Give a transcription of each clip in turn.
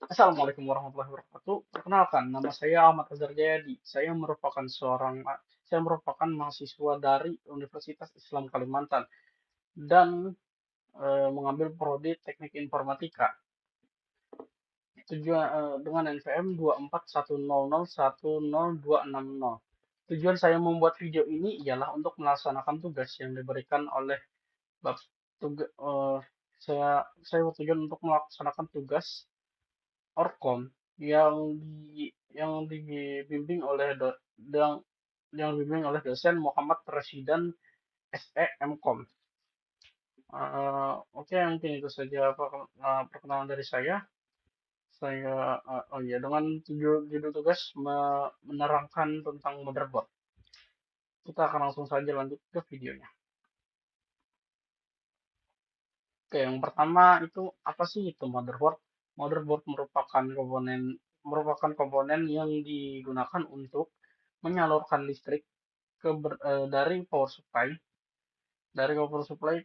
Assalamualaikum warahmatullahi wabarakatuh. Perkenalkan, nama saya Ahmad Azhar Jayadi. Saya merupakan mahasiswa dari Universitas Islam Kalimantan dan mengambil prodi Teknik Informatika. Tujuan dengan NPM 24100100260. Tujuan saya membuat video ini ialah untuk melaksanakan tugas yang diberikan oleh Bab tuga- eh, saya bertujuan untuk melaksanakan tugas Orkom yang dibimbing oleh dosen Muhammad Rashidan SE MKOM. Oke, mungkin itu saja perkenalan dari saya. Oh ya, dengan judul tugas menerangkan tentang motherboard. Kita akan langsung saja lanjut ke videonya. Oke, yang pertama itu apa sih itu motherboard? Motherboard merupakan komponen yang digunakan untuk menyalurkan listrik dari power supply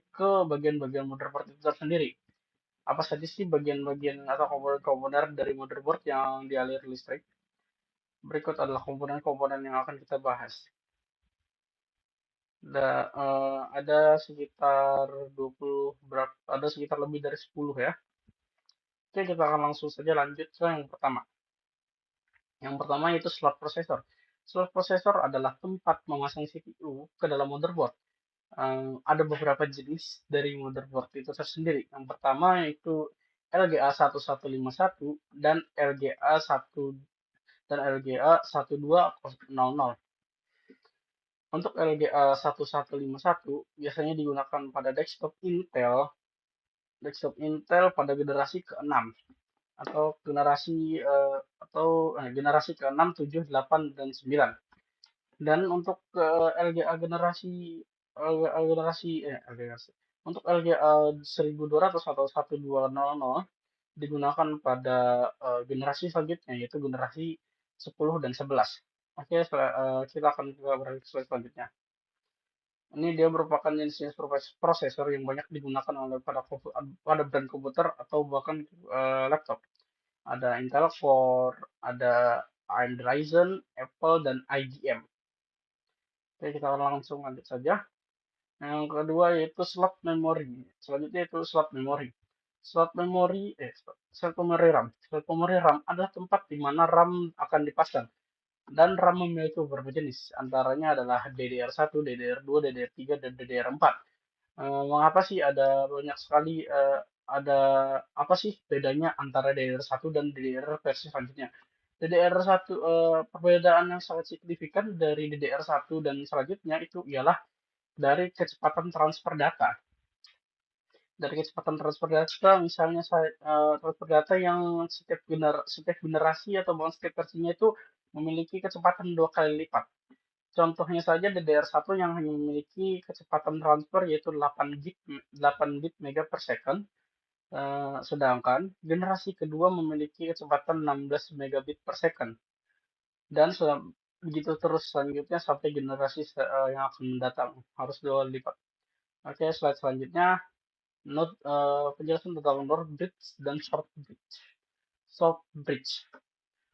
ke bagian-bagian motherboard itu tersendiri. Apa saja sih bagian-bagian atau komponen-komponen dari motherboard yang dialir listrik? Berikut adalah komponen-komponen yang akan kita bahas. Ada sekitar 20 ada sekitar lebih dari 10 ya. Oke, kita akan langsung saja lanjut ke yang pertama. Yang pertama yaitu slot processor. Slot processor adalah tempat memasang CPU ke dalam motherboard. Ada beberapa jenis dari motherboard itu tersendiri. Yang pertama yaitu LGA 1151 dan LGA 1 dan LGA 1200. Untuk LGA 1151 biasanya digunakan pada desktop Intel pada generasi ke-6 generasi ke-6, 7, 8 dan 9. Dan untuk LGA untuk LGA 1200 atau 1200 digunakan pada generasi selanjutnya yaitu generasi 10 dan 11. Oke, kita akan beralih ke slide selanjutnya. Ini dia merupakan jenis-jenis prosesor yang banyak digunakan oleh pada brand komputer atau bahkan laptop. Ada Intel Core, ada AMD Ryzen, Apple, dan IBM. Oke, kita langsung lanjut saja. Yang kedua yaitu slot memory. Selanjutnya itu slot memory. Slot memory RAM. Slot memory RAM adalah tempat di mana RAM akan dipasang. Dan RAM memiliki beberapa jenis. Antaranya adalah DDR1, DDR2, DDR3, dan DDR4. Mengapa sih ada apa sih bedanya antara DDR1 dan DDR versi selanjutnya? DDR1 perbedaan yang sangat signifikan dari DDR1 dan selanjutnya itu ialah dari kecepatan transfer data. Dari kecepatan transfer data, misalnya transfer data yang setiap generasi atau bahkan setiap versinya itu memiliki kecepatan 2 kali lipat. Contohnya saja DDR1 yang hanya memiliki kecepatan transfer yaitu 8 bit mega per second, sedangkan generasi kedua memiliki kecepatan 16 megabit per second. Dan begitu terus selanjutnya sampai generasi yang akan mendatang harus 2 kali lipat. Oke, slide selanjutnya penjelasan tentang North Bridge dan Short Bridge. Short Bridge.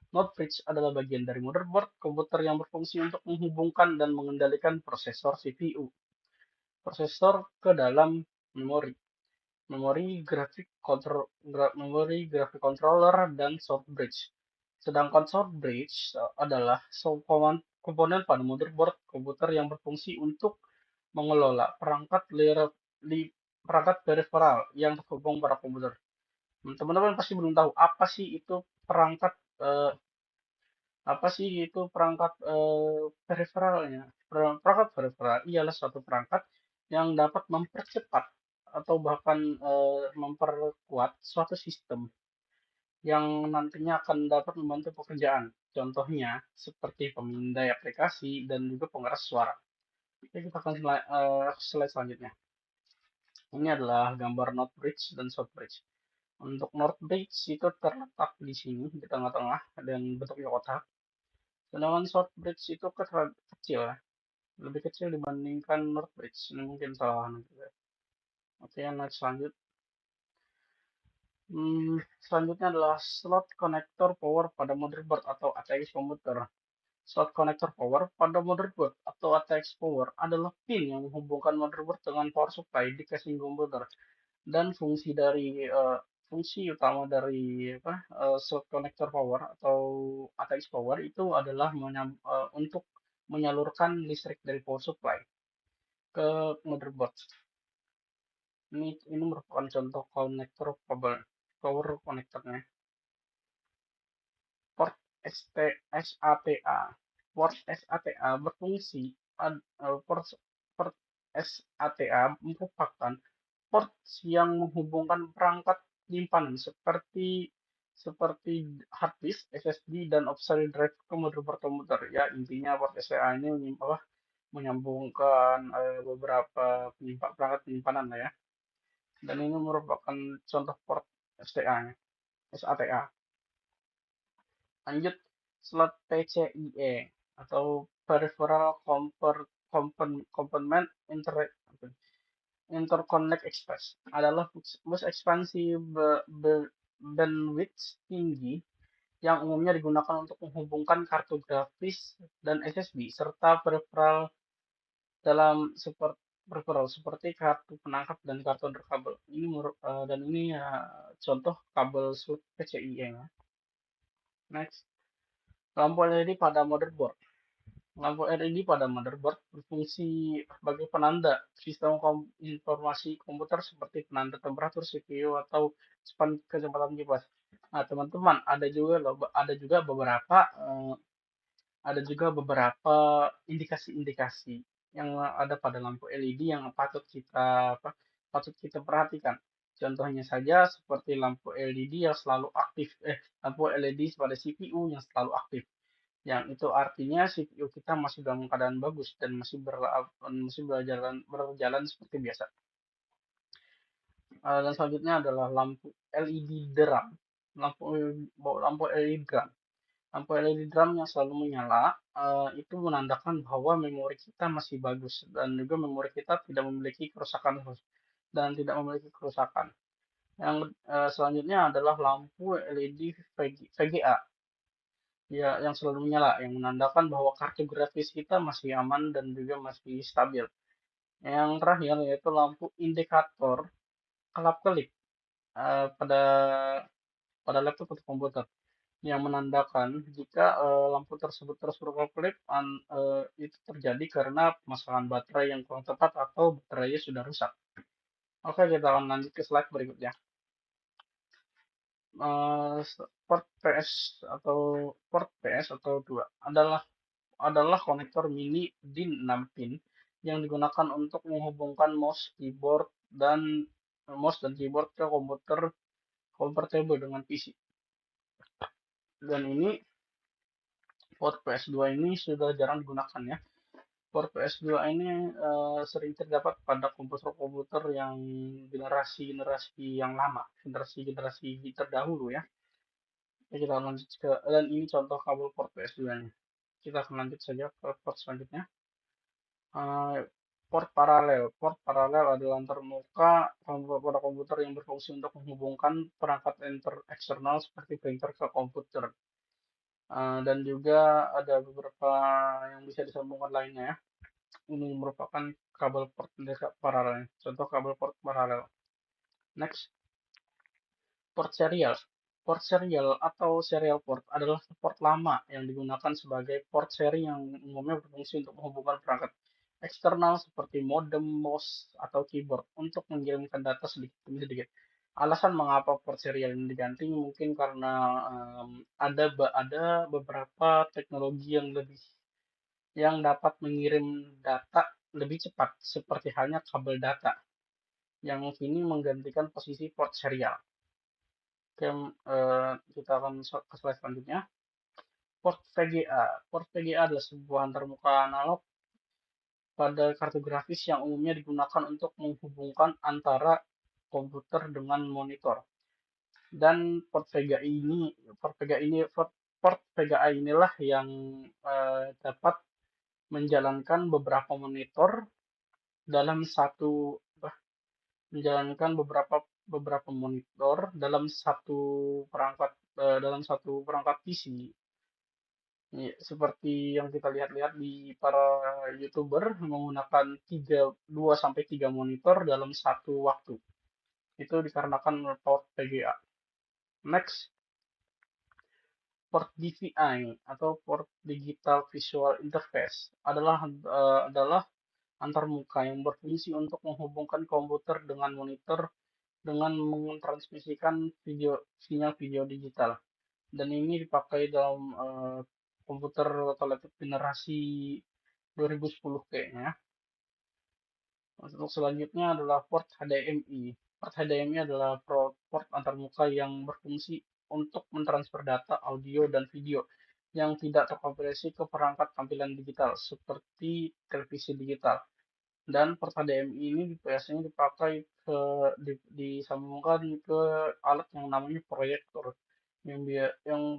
North Bridge adalah bagian dari motherboard komputer yang berfungsi untuk menghubungkan dan mengendalikan prosesor CPU, prosesor ke dalam memori, memori graphic controller dan short bridge. Sedangkan short bridge adalah komponen pada motherboard komputer yang berfungsi untuk mengelola perangkat peripheral yang terhubung pada komputer. Teman-teman pasti belum tahu eh, apa sih itu perangkat periferalnya. Perangkat periferal ialah suatu perangkat yang dapat mempercepat atau bahkan memperkuat suatu sistem yang nantinya akan dapat membantu pekerjaan. Contohnya seperti pemindai aplikasi dan juga pengeras suara. Oke, kita akan slide selanjutnya. Ini adalah gambar North Bridge dan South Bridge. Untuk North Bridge itu terletak di sini di tengah-tengah dan bentuknya kotak. Sedangkan South Bridge itu kecil, ya, lebih kecil dibandingkan North Bridge. Ini mungkin salah juga. Oke, next lanjut. Selanjutnya adalah slot konektor power pada motherboard atau ATX komputer. Slot konektor power pada motherboard atau ATX power adalah pin yang menghubungkan motherboard dengan power supply di casing komputer. Dan fungsi utama dari slot konektor power atau ATX power itu adalah untuk menyalurkan listrik dari power supply ke motherboard. Ini merupakan contoh konektor power konektornya. Port SATA. Port SATA berfungsi port, port SATA merupakan port yang menghubungkan perangkat penyimpanan seperti hard disk, SSD, dan auxiliary drive ke motherboard komputer. Ya, intinya port SATA ini menyambungkan beberapa perangkat penyimpanan lah ya. Dan ini merupakan contoh port SATA-nya, SATA. Lanjut, slot PCIe atau Peripheral Component Interconnect Express adalah bus ekspansi bandwidth tinggi yang umumnya digunakan untuk menghubungkan kartu grafis dan SSD serta peripheral peripheral seperti kartu penangkap dan kartu underkabel. Ini contoh kabel slot PCIe. Next, lampu LED pada motherboard. Lampu LED pada motherboard berfungsi sebagai penanda sistem informasi komputer seperti penanda temperatur CPU atau kecepatan kipas. Nah, teman-teman, ada juga beberapa indikasi-indikasi yang ada pada lampu LED yang patut kita perhatikan. Contohnya saja seperti lampu LED yang selalu aktif, lampu LED pada CPU yang selalu aktif. Yang itu artinya CPU kita masih dalam keadaan bagus dan masih berjalan seperti biasa. Dan selanjutnya adalah lampu LED drum. Lampu LED drum. Lampu LED drum yang selalu menyala itu menandakan bahwa memori kita masih bagus dan juga memori kita tidak memiliki kerusakan. Yang selanjutnya adalah lampu LED VGA. Ya, yang selalu menyala, yang menandakan bahwa kartu grafis kita masih aman dan juga masih stabil. Yang terakhir yaitu lampu indikator kelap-kelip pada laptop atau komputer, yang menandakan jika lampu tersebut terus berkelap-kelip itu terjadi karena permasalahan baterai yang kurang tepat atau baterainya sudah rusak. Oke, kita akan lanjut ke slide berikutnya. Port PS atau 2 adalah konektor mini DIN 6 pin yang digunakan untuk menghubungkan mouse dan keyboard ke komputer kompatibel dengan PC. Dan ini port PS2 ini sudah jarang digunakan ya. Port PS2 ini sering terdapat pada komputer-komputer yang generasi-generasi yang lama, generasi-generasi terdahulu ya. Kita lanjut dan ini contoh kabel port PS2-nya. Kita akan lanjut saja ke port selanjutnya. Port paralel. Port paralel adalah antarmuka pada komputer yang berfungsi untuk menghubungkan perangkat eksternal seperti printer ke komputer. Dan juga ada beberapa yang bisa disambungkan lainnya ya. Ini merupakan kabel port paralel. Contoh kabel port paralel. Next, port serial. Port serial atau serial port adalah port lama yang digunakan sebagai port seri yang umumnya berfungsi untuk menghubungkan perangkat eksternal seperti modem, mouse, atau keyboard untuk mengirimkan data sedikit demi sedikit. Alasan mengapa port serial ini diganti mungkin karena ada beberapa teknologi yang dapat mengirim data lebih cepat, seperti halnya kabel data yang kini menggantikan posisi port serial. Oke, kita akan ke slide selanjutnya. Port VGA. Port VGA adalah sebuah antarmuka analog pada kartu grafis yang umumnya digunakan untuk menghubungkan antara komputer dengan monitor. Dan port VGA inilah yang dapat menjalankan beberapa beberapa monitor dalam satu perangkat PC. Ya, seperti yang kita lihat-lihat di para YouTuber menggunakan 2 sampai 3 monitor dalam satu waktu. Itu dikarenakan port VGA. Next, port DVI atau port Digital Visual Interface adalah antarmuka yang berfungsi untuk menghubungkan komputer dengan monitor dengan mentransmisikan sinyal video digital. Dan ini dipakai dalam komputer atau laptop generasi 2010 kayaknya. Untuk selanjutnya adalah port HDMI. Port HDMI adalah port antarmuka yang berfungsi untuk mentransfer data audio dan video yang tidak terkompresi ke perangkat tampilan digital seperti televisi digital. Dan port HDMI ini biasanya dipakai disambungkan ke alat yang namanya proyektor yang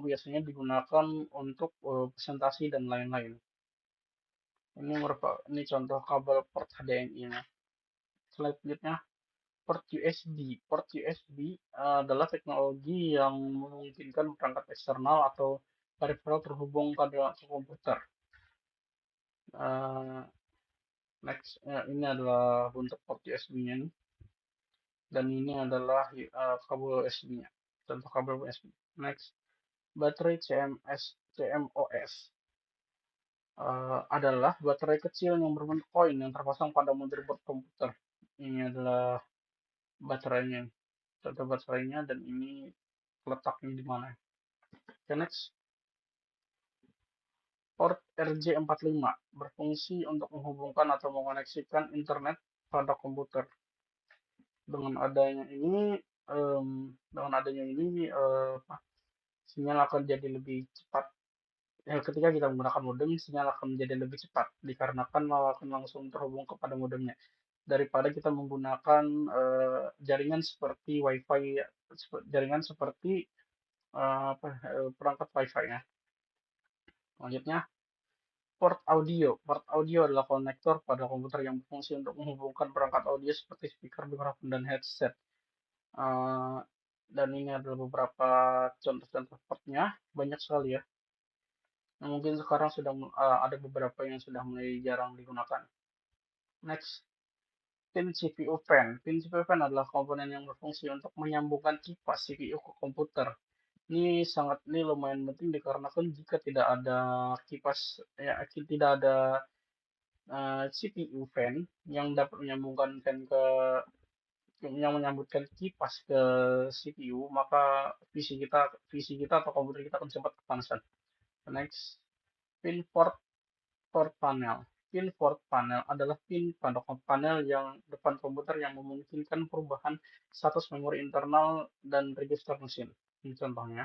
biasanya digunakan untuk presentasi dan lain-lain. Ini contoh kabel port HDMI-nya. Selanjutnya, port USB. Port USB adalah teknologi yang memungkinkan perangkat eksternal atau peripheral terhubung ke komputer. Uh, Next, ini adalah bentuk port USB-nya nih. Dan ini adalah kabel USB-nya. Contoh kabel USB. Next, baterai CMOS adalah baterai kecil yang berbentuk koin yang terpasang pada motherboard komputer. Ini adalah baterainya. Contoh baterainya dan ini letaknya di mana. Okay, next. Port RJ45 berfungsi untuk menghubungkan atau mengoneksikan internet pada komputer. Dengan adanya ini, sinyal akan jadi lebih cepat. Ketika kita menggunakan modem, sinyal akan menjadi lebih cepat dikarenakan akan langsung terhubung kepada modemnya daripada kita menggunakan jaringan seperti WiFi, jaringan seperti perangkat WiFi ya. Selanjutnya, port audio. Port audio adalah konektor pada komputer yang berfungsi untuk menghubungkan perangkat audio seperti speaker, mikrofon, dan headset. Dan ini adalah beberapa contoh-contoh portnya, banyak sekali ya. Nah, mungkin sekarang sudah ada beberapa yang sudah mulai jarang digunakan. Next, pin CPU fan. Pin CPU fan adalah komponen yang berfungsi untuk menyambungkan kipas CPU ke komputer. Ini lumayan penting dikarenakan jika tidak ada kipas ya tidak ada CPU fan yang dapat menyambungkan fan ke yang menyambutkan kipas ke CPU, maka PC kita atau komputer kita akan cepat kepanasan. Next, pin port panel. Pin port panel adalah pin pada panel yang depan komputer yang memungkinkan perubahan status memori internal dan register mesin. Ini contohnya.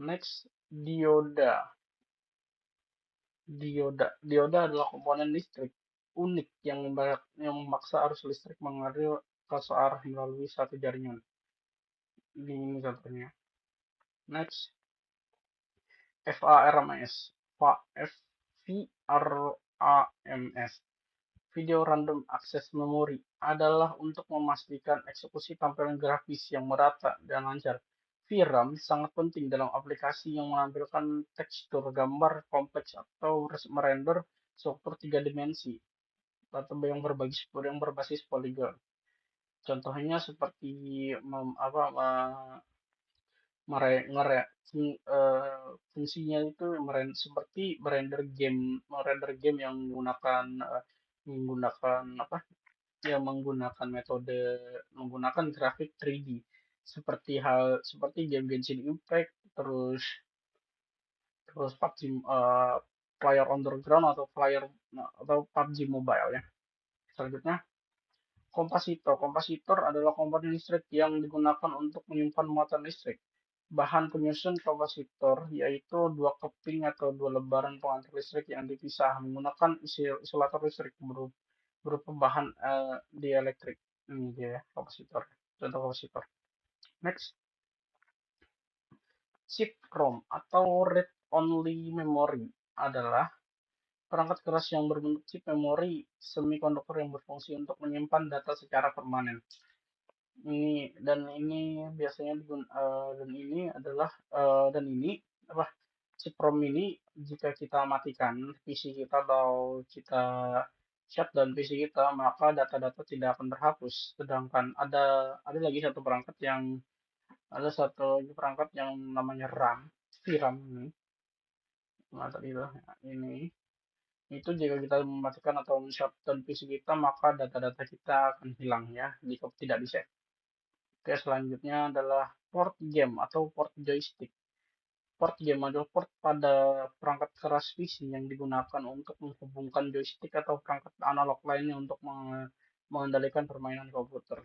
Next, dioda. Dioda adalah komponen listrik unik yang memaksa arus listrik mengalir ke searah melalui satu jaringan. Ini contohnya. Next, FARMS. VRAMS. Video Random Access Memory adalah untuk memastikan eksekusi tampilan grafis yang merata dan lancar. VRAM sangat penting dalam aplikasi yang menampilkan tekstur gambar kompleks atau merender struktur 3 dimensi atau yang berbasis poligon. Contohnya seperti fungsinya itu seperti merender game yang menggunakan apa yang menggunakan grafik 3D seperti game Genshin Impact, terus terus PUBG, Player Underground atau PUBG Mobile ya. Selanjutnya, Kompasitor adalah komponen listrik yang digunakan untuk menyimpan muatan listrik. Bahan penyusun kapasitor yaitu dua keping atau dua lebaran pengantar listrik yang dipisah menggunakan isolator listrik berupa bahan dielektrik. Ini dia kapasitor. Contoh kapasitor. Next, chip ROM atau read only memory adalah perangkat keras yang berbentuk chip memori semikonduktor yang berfungsi untuk menyimpan data secara permanen. ini biasanya dan ini adalah dan ini apa si prom ini jika kita matikan PC kita atau kita shutdown PC kita, maka data-data tidak akan terhapus. Sedangkan ada lagi satu perangkat yang ada satu perangkat yang namanya RAM, VRAM ini, nah tadi itu ya, ini itu jika kita mematikan atau shutdown PC kita, maka data-data kita akan hilang ya jika tidak di save. Oke, selanjutnya adalah port game atau port joystick. Port game adalah port pada perangkat keras PC yang digunakan untuk menghubungkan joystick atau perangkat analog lainnya untuk mengendalikan permainan komputer.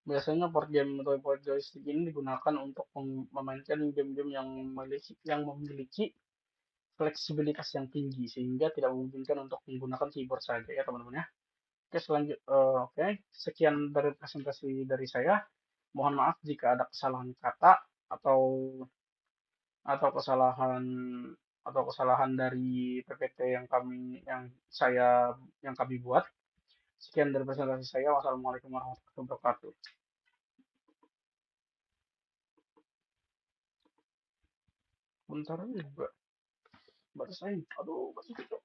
Biasanya port game atau port joystick ini digunakan untuk memainkan game-game yang memiliki fleksibilitas yang tinggi sehingga tidak memungkinkan untuk menggunakan keyboard saja ya teman-teman ya. Oke, oke, sekian dari presentasi dari saya. Mohon maaf jika ada kesalahan kata atau atau kesalahan atau kesalahan dari PPT yang kami buat. Sekian dari presentasi saya. Wassalamualaikum warahmatullahi wabarakatuh. Bentar aja juga. Batas saya. Aduh, batas itu.